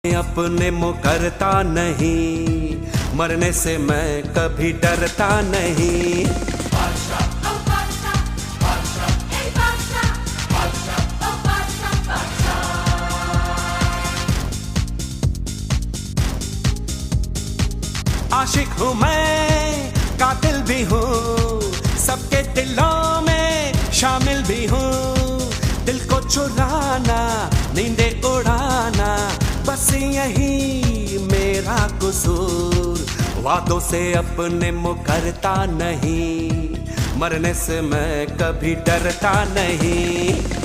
अपने मुकरता नहीं, मरने से मैं कभी डरता नहीं। आशिक हूँ मैं, कातिल भी हूँ, सबके दिलों में शामिल भी हूँ। दिल को चुराना, नींदे उड़ाना, बस यही मेरा कसूर। वादों से अपने मुकरता नहीं, मरने से मैं कभी डरता नहीं।